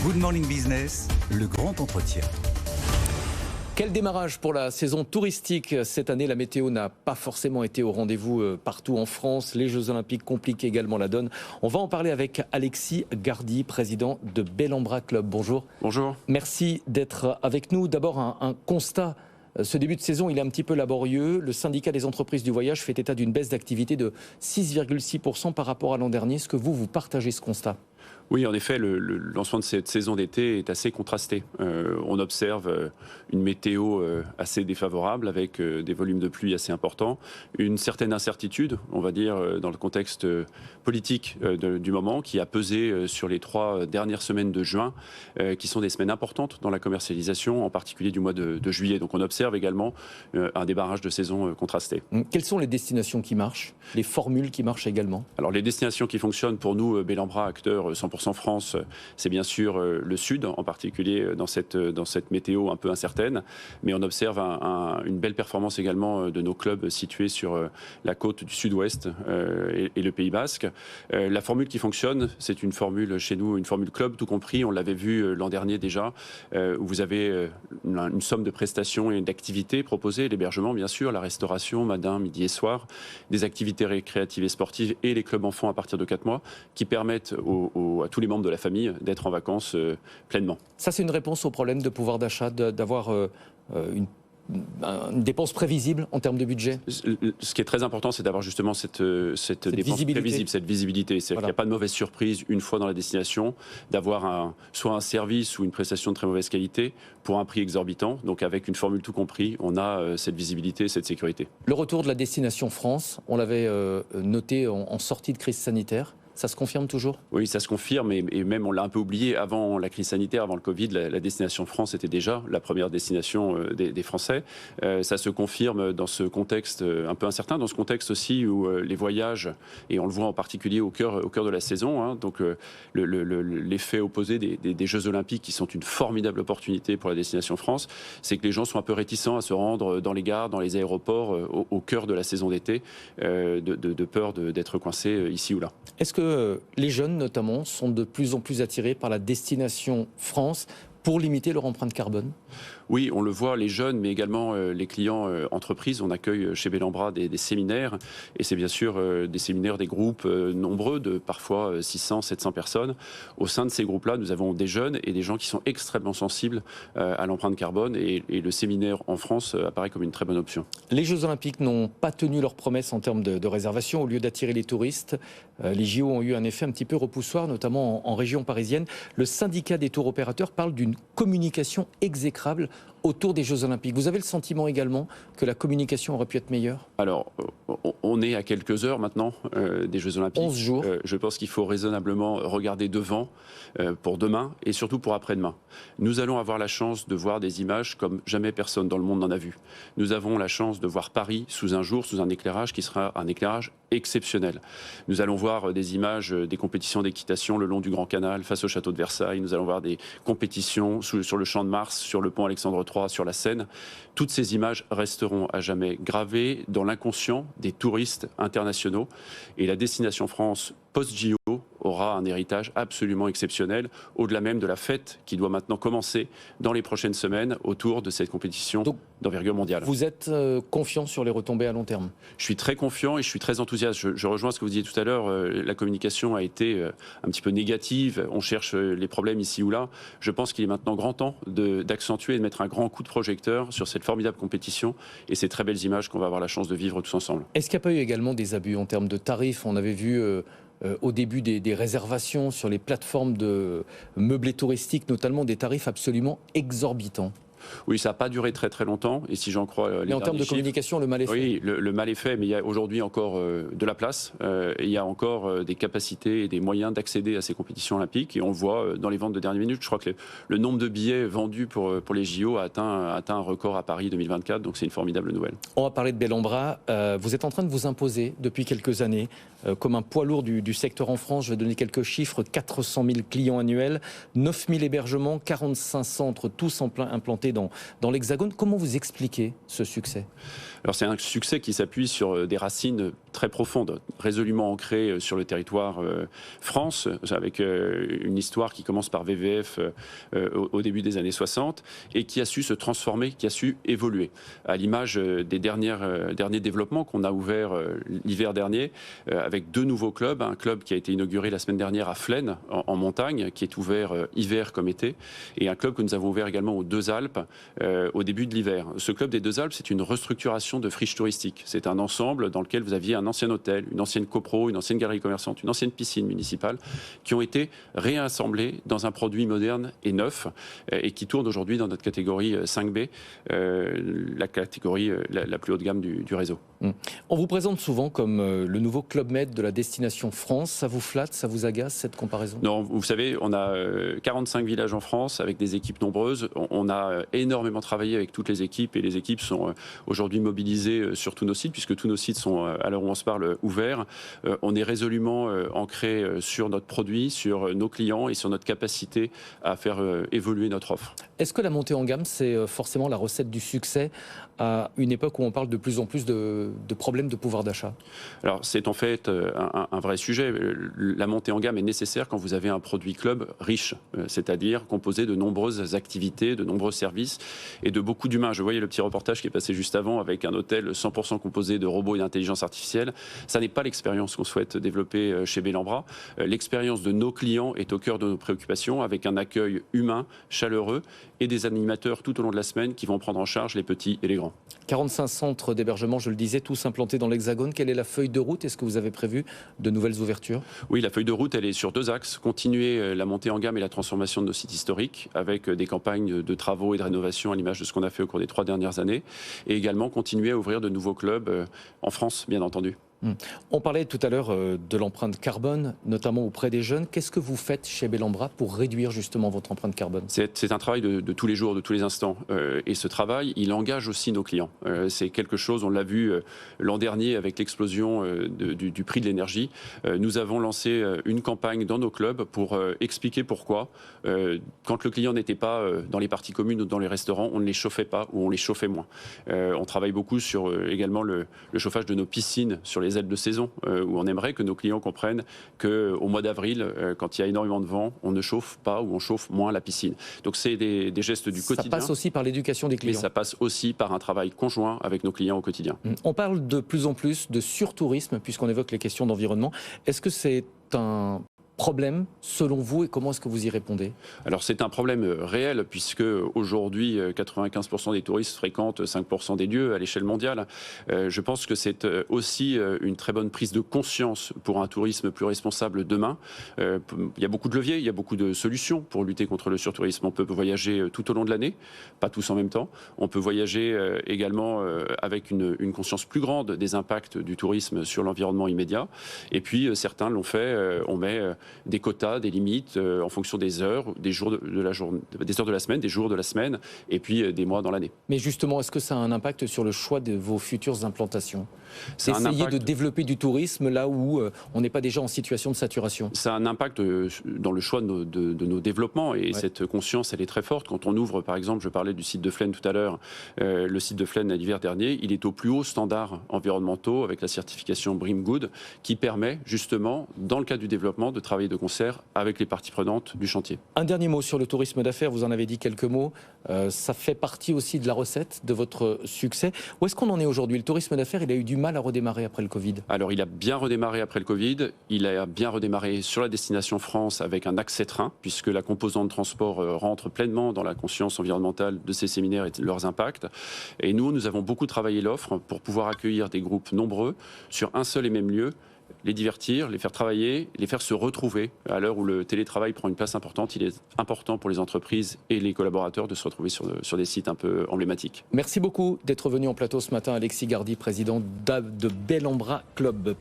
Good Morning Business, le grand entretien. Quel démarrage pour la saison touristique cette année. La météo n'a pas forcément été au rendez-vous partout en France. Les Jeux Olympiques compliquent également la donne. On va en parler avec Alexis Gardy, président de Bellambra Club. Bonjour. Bonjour. Merci d'être avec nous. D'abord, un constat. Ce début de saison, il est un petit peu laborieux. Le syndicat des entreprises du voyage fait état d'une baisse d'activité de 6,6% par rapport à l'an dernier. Est-ce que vous partagez ce constat ? Oui, en effet, le lancement de cette saison d'été est assez contrasté. On observe une météo assez défavorable avec des volumes de pluie assez importants, une certaine incertitude, on va dire, dans le contexte politique du moment, qui a pesé sur les 3 dernières semaines de juin, qui sont des semaines importantes dans la commercialisation, en particulier du mois de juillet. Donc on observe également un démarrage de saison contrasté. Quelles sont les destinations qui marchent, les formules qui marchent également ? Alors les destinations qui fonctionnent pour nous, Bellambra, acteur 100% France, c'est bien sûr le sud, en particulier dans cette météo un peu incertaine. Mais on observe une belle performance également de nos clubs situés sur la côte du sud-ouest et le Pays Basque. La formule qui fonctionne, c'est une formule chez nous, une formule club, tout compris. On l'avait vu l'an dernier déjà, où vous avez une somme de prestations et d'activités proposées, l'hébergement bien sûr, la restauration, matin, midi et soir, des activités récréatives et sportives et les clubs enfants à partir de 4 mois, qui permettent à tous les membres de la famille d'être en vacances pleinement. Ça, c'est une réponse au problème de pouvoir d'achat, d'avoir une dépense prévisible en termes de budget. Ce qui est très important, c'est d'avoir justement cette dépense prévisible, cette visibilité. C'est-à-dire qu'il n'y a pas de mauvaise surprise une fois dans la destination, d'avoir soit un service ou une prestation de très mauvaise qualité pour un prix exorbitant. Donc avec une formule tout compris, on a cette visibilité, cette sécurité. Le retour de la destination France, on l'avait noté en sortie de crise sanitaire. Ça se confirme toujours ? Oui, ça se confirme et même on l'a un peu oublié avant la crise sanitaire, avant le Covid, la destination France était déjà la première destination des Français. Ça se confirme dans ce contexte un peu incertain, dans ce contexte aussi où les voyages, et on le voit en particulier au cœur de la saison, donc l'effet opposé des Jeux Olympiques qui sont une formidable opportunité pour la destination France, c'est que les gens sont un peu réticents à se rendre dans les gares, dans les aéroports, au cœur de la saison d'été, de peur d'être coincés ici ou là. Est-ce que les jeunes, notamment, sont de plus en plus attirés par la destination France pour limiter leur empreinte carbone ? Oui, on le voit, les jeunes, mais également les clients entreprises. On accueille chez Bellambra des séminaires, et c'est bien sûr des séminaires, des groupes nombreux, de parfois 600, 700 personnes. Au sein de ces groupes-là, nous avons des jeunes et des gens qui sont extrêmement sensibles à l'empreinte carbone, et le séminaire en France apparaît comme une très bonne option. Les Jeux Olympiques n'ont pas tenu leurs promesses en termes de réservation. Au lieu d'attirer les touristes, les JO ont eu un effet un petit peu repoussoir, notamment en région parisienne. Le syndicat des tours opérateurs parle d'une communication exécrable autour des Jeux Olympiques. Vous avez le sentiment également que la communication aurait pu être meilleure ? Alors, on est à quelques heures maintenant des Jeux Olympiques. 11 jours. Je pense qu'il faut raisonnablement regarder devant pour demain et surtout pour après-demain. Nous allons avoir la chance de voir des images comme jamais personne dans le monde n'en a vu. Nous avons la chance de voir Paris sous un jour, sous un éclairage qui sera un éclairage exceptionnel. Nous allons voir des images des compétitions d'équitation le long du Grand Canal face au château de Versailles. Nous allons voir des compétitions sur le Champ de Mars, sur le pont Alexandre III, sur la Seine. Toutes ces images resteront à jamais gravées dans l'inconscient des touristes internationaux. Et la destination France post-JO aura un héritage absolument exceptionnel, au-delà même de la fête qui doit maintenant commencer dans les prochaines semaines autour de cette compétition d'envergure mondiale. Vous êtes confiant sur les retombées à long terme ? Je suis très confiant et je suis très enthousiaste. Je rejoins ce que vous disiez tout à l'heure, la communication a été un petit peu négative, on cherche les problèmes ici ou là. Je pense qu'il est maintenant grand temps d'accentuer et de mettre un grand coup de projecteur sur cette formidable compétition et ces très belles images qu'on va avoir la chance de vivre tous ensemble. Est-ce qu'il n'y a pas eu également des abus en termes de tarifs ? On avait vu au début des réservations sur les plateformes de meublés touristiques, notamment des tarifs absolument exorbitants. Oui, ça n'a pas duré très très longtemps, et si j'en crois les Mais en termes de chiffres, communication, le mal est fait. Oui, le mal est fait, mais il y a aujourd'hui encore de la place, et il y a encore des capacités et des moyens d'accéder à ces compétitions olympiques, et on le voit dans les ventes de dernière minute. Je crois que le nombre de billets vendus pour les JO a atteint un record à Paris 2024, donc c'est une formidable nouvelle. On va parler de Bellambra. Vous êtes en train de vous imposer depuis quelques années comme un poids lourd du secteur en France. Je vais donner quelques chiffres: 400 000 clients annuels, 9 000 hébergements, 45 centres, tous implantés dans l'Hexagone. Comment vous expliquez ce succès ? Alors c'est un succès qui s'appuie sur des racines très profondes, résolument ancrées sur le territoire France, avec une histoire qui commence par VVF au début des années 60 et qui a su se transformer, qui a su évoluer. À l'image des derniers développements qu'on a ouverts l'hiver dernier, avec 2 nouveaux clubs. Un club qui a été inauguré la semaine dernière à Flaine, en montagne, qui est ouvert hiver comme été, et un club que nous avons ouvert également aux Deux Alpes au début de l'hiver. Ce club des Deux Alpes, c'est une restructuration de friches touristiques. C'est un ensemble dans lequel vous aviez un ancien hôtel, une ancienne copro, une ancienne galerie commerçante, une ancienne piscine municipale, qui ont été réassemblés dans un produit moderne et neuf, et qui tourne aujourd'hui dans notre catégorie 5B, la catégorie la plus haut de gamme du réseau. On vous présente souvent comme le nouveau Club Med de la destination France. Ça vous flatte, ça vous agace, cette comparaison ? Non, vous savez, on a 45 villages en France avec des équipes nombreuses. On a énormément travaillé avec toutes les équipes, et les équipes sont aujourd'hui mobilisées sur tous nos sites, puisque tous nos sites sont, à l'heure où on se parle, ouverts. On est résolument ancré sur notre produit, sur nos clients et sur notre capacité à faire évoluer notre offre. Est-ce que la montée en gamme, c'est forcément la recette du succès à une époque où on parle de plus en plus de problèmes de pouvoir d'achat ? Alors c'est en fait un vrai sujet. La montée en gamme est nécessaire quand vous avez un produit club riche, c'est-à-dire composé de nombreuses activités, de nombreux services et de beaucoup d'humains. Je voyais le petit reportage qui est passé juste avant avec un hôtel 100% composé de robots et d'intelligence artificielle. Ça n'est pas l'expérience qu'on souhaite développer chez Bellambra. L'expérience de nos clients est au cœur de nos préoccupations, avec un accueil humain, chaleureux, et des animateurs tout au long de la semaine qui vont prendre en charge les petits et les grands. 45 centres d'hébergement, je le disais, tous implantés dans l'Hexagone. Quelle est la feuille de route ? Est-ce que vous avez prévu de nouvelles ouvertures ? Oui, la feuille de route, elle est sur 2 axes. Continuer la montée en gamme et la transformation de nos sites historiques, avec des campagnes de travaux et de rénovation à l'image de ce qu'on a fait au cours des 3 dernières années. Et également continuer à ouvrir de nouveaux clubs en France, bien entendu. On parlait tout à l'heure de l'empreinte carbone, notamment auprès des jeunes. Qu'est-ce que vous faites chez Bellambra pour réduire justement votre empreinte carbone ? C'est un travail de tous les jours, de tous les instants. Et ce travail, il engage aussi nos clients. C'est quelque chose, on l'a vu l'an dernier avec l'explosion du prix de l'énergie. Nous avons lancé une campagne dans nos clubs pour expliquer pourquoi, quand le client n'était pas dans les parties communes ou dans les restaurants, on ne les chauffait pas ou on les chauffait moins. On travaille beaucoup sur également le chauffage de nos piscines sur les aides de saison, où on aimerait que nos clients comprennent qu'au mois d'avril, quand il y a énormément de vent, on ne chauffe pas ou on chauffe moins la piscine. Donc c'est des gestes du quotidien. Ça passe aussi par l'éducation des clients. Mais ça passe aussi par un travail conjoint avec nos clients au quotidien. On parle de plus en plus de surtourisme, puisqu'on évoque les questions d'environnement. Est-ce que c'est un problème selon vous, et comment est-ce que vous y répondez ? Alors c'est un problème réel, puisque aujourd'hui 95% des touristes fréquentent 5% des lieux à l'échelle mondiale. Je pense que c'est aussi une très bonne prise de conscience pour un tourisme plus responsable demain. Il y a beaucoup de leviers, il y a beaucoup de solutions pour lutter contre le surtourisme. On peut voyager tout au long de l'année, pas tous en même temps. On peut voyager également avec une conscience plus grande des impacts du tourisme sur l'environnement immédiat. Et puis certains l'ont fait, on met des quotas, des limites en fonction des heures, des heures de la semaine, des jours de la semaine, et puis des mois dans l'année. Mais justement, est-ce que ça a un impact sur le choix de vos futures implantations ? Essayer de développer du tourisme là où on n'est pas déjà en situation de saturation. Ça a un impact dans le choix de nos développements, et cette conscience, elle est très forte. Quand on ouvre, par exemple, je parlais du site de Flaine tout à l'heure, le site de Flaine l'hiver dernier, il est au plus haut standard environnementaux avec la certification BREEAM Good, qui permet justement, dans le cadre du développement, de travailler de concert avec les parties prenantes du chantier. Un dernier mot sur le tourisme d'affaires, vous en avez dit quelques mots. Ça fait partie aussi de la recette de votre succès. Où est-ce qu'on en est aujourd'hui ? Le tourisme d'affaires, il a eu du mal à redémarrer après le Covid. Alors il a bien redémarré après le Covid, il a bien redémarré sur la destination France avec un accès train, puisque la composante transport rentre pleinement dans la conscience environnementale de ces séminaires et de leurs impacts. Et nous avons beaucoup travaillé l'offre pour pouvoir accueillir des groupes nombreux sur un seul et même lieu, les divertir, les faire travailler, les faire se retrouver. À l'heure où le télétravail prend une place importante, il est important pour les entreprises et les collaborateurs de se retrouver sur des sites un peu emblématiques. Merci beaucoup d'être venu en plateau ce matin, Alexis Gardy, président de Bellambra Club.